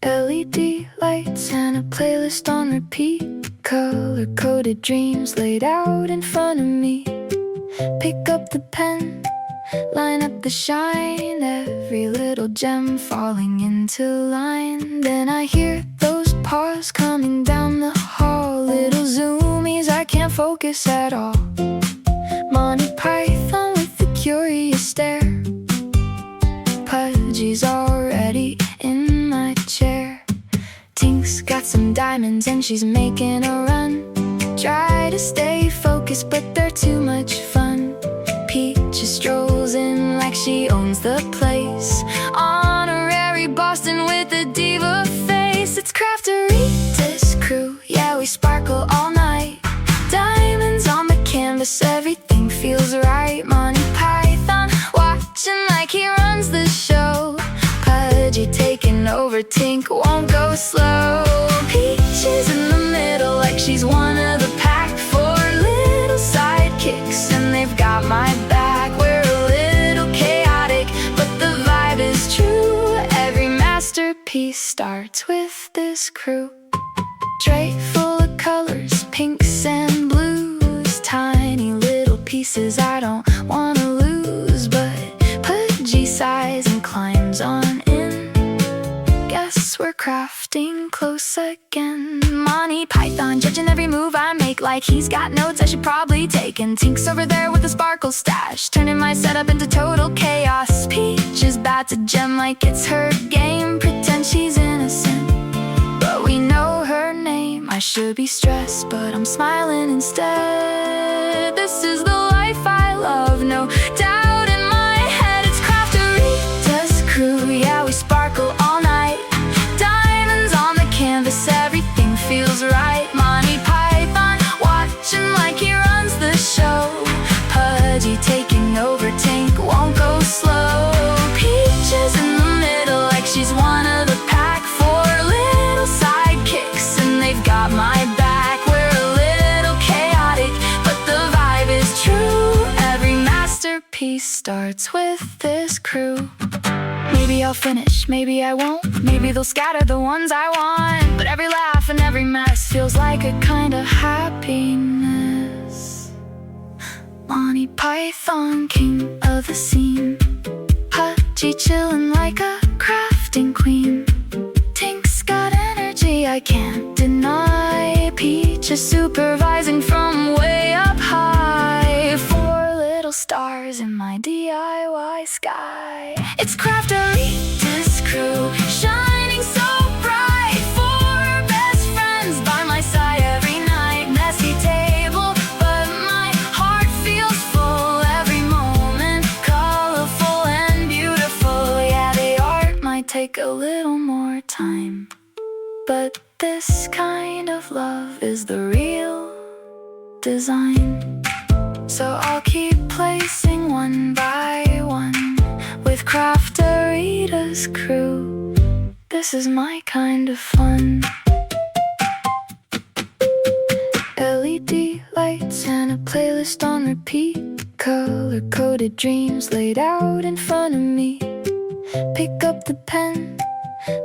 LED lights and a playlist on repeat. Color-coded dreams laid out in front of me. Pick up the pen, line up the shine, every little gem falling into line. Then I hear those paws coming down the hall, little zoomies, I can't focus at all. Monty Python with a curious stare. Pudgy's already in my chair. Tink's got some diamonds and she's making a run. Try to stay focused but they're too much fun. Peach strolls in like she owns the place. Honorary Boston with a diva face. It's Crafterita's crew, yeah, we sparkle all night. Diamonds on the canvas, everything feels right. Monty Python watching like he runs the show. Pudgy taking over, Tink won't go slow. Peach is in the middle like she's one of the pack. Four little sidekicks and they've got my back. We're a little chaotic, but the vibe is true. Every masterpiece starts with this crew. Tray full of colors, pinks and blues. Tiny little pieces I don't wanna lose. But Pudgy sighs and climbs on in. Guess we're crafting close again. Monty Python judging every move I make like he's got notes I should probably take. And Tink's over there with a sparkle stash, turning my setup into total chaos. Peach is about to gem like it's her game. Pretend she's innocent, but we know her name. I should be stressed, but I'm smiling instead. This is the life I love, no doubt in my head. It's Crafterita's crew, yeah, we sparkle all night. Diamonds on the canvas, everything feels right. Monty Python watching like he runs the show. Pudgy taking over, Tink won't go slow. Peach is in the middle like she's one of the pack. Four little sidekicks and they've got my back. We're a little chaotic, but the vibe is true. Every masterpiece starts with this crew. Maybe I'll finish, maybe I won't. Maybe they'll scatter the ones I want. But every laugh and every mess feels like a kind of happiness. Monty Python, king of the scene. Pudgy chillin' like a crafting queen. Tink's got energy I can't deny. Peach is supervising from way up high. Four little stars in my DIY sky. It's Crafterita's crew, shining so bright. Four best friends by my side every night. Messy table, but my heart feels full. Every moment, colorful and beautiful. Yeah, the art might take a little more time, but this kind of love is the real design. So I'll keep placing one by one with Crafterita's crew. This is my kind of fun. LED lights and a playlist on repeat. Color-coded dreams laid out in front of me. Pick up the pen,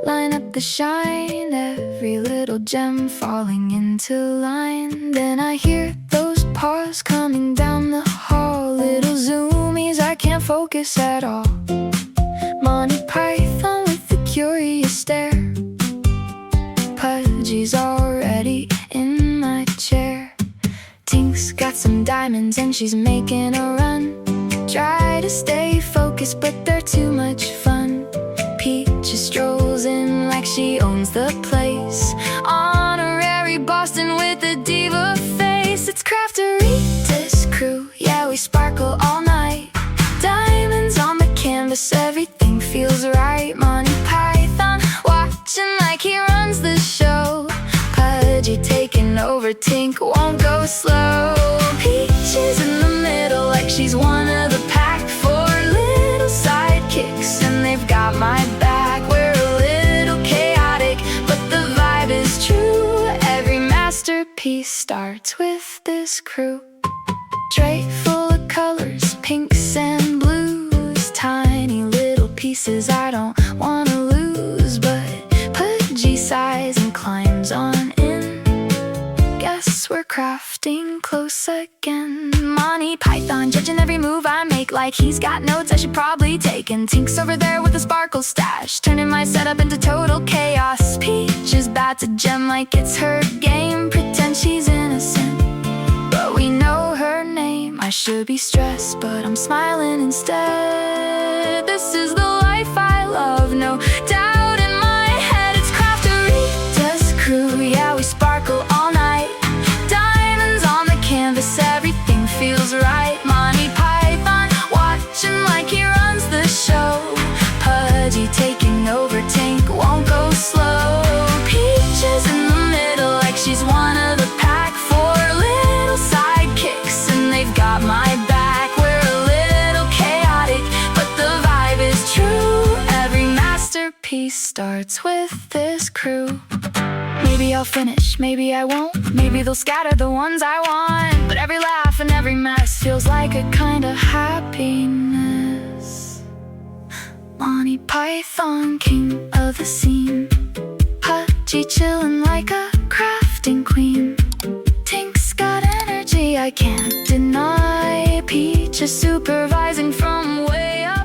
line up the shine, every little gem falling into line. Then I hear those paws coming down the hall, little zoomies, I can't focus at all. Monty Python with a curious stare. Pudgy's already in my chair. Tink's got some diamonds and she's making a run. Try to stay focused but they're too much fun. Peach strolls in like she owns the place. Honorary Boston with a diva face. It's Crafterita's crew, yeah, we sparkle all night. Diamonds on the canvas, everything feels right. Monty Python watching like he runs the show. Pudgy taking over, Tink won't go slow. Peach is in the middle like she's one of the pack. Four little sidekicks and they've got my back. We're a little chaotic, but the vibe is true. Every masterpiece starts with this crew. Tray full of colors, pinks and blues. Tiny little pieces I don't wanna lose. But sighs and climbs on in. Guess we're crafting close again. Monty Python judging every move I make, like he's got notes I should probably take. And Tink's over there with a sparkle stash, turning my setup into total chaos. Peach is about to gem like it's her game, pretend she's innocent, but we know her name. I should be stressed, but I'm smiling instead. This is the life I love, no doubt in my head. It's Crafterita's crew, yeah, we sparkle all night. Diamonds on the canvas, everything feels right. Monty Python watching like he runs the show. Pudgy taking over, Tink won't go slow. Peach is in the middle like she's one of the pack. Four little sidekicks and they've got my back. We're a little chaotic, but the vibe is true. Every masterpiece starts with this crew. Maybe I'll finish, maybe I won't. Maybe they'll scatter the ones I want. But every laugh and every mess feels like a kind of happiness. Monty Python, king of the scene. Pudgy chillin' like a crafting queen. Tink's got energy I can't deny. Peach is supervising from way up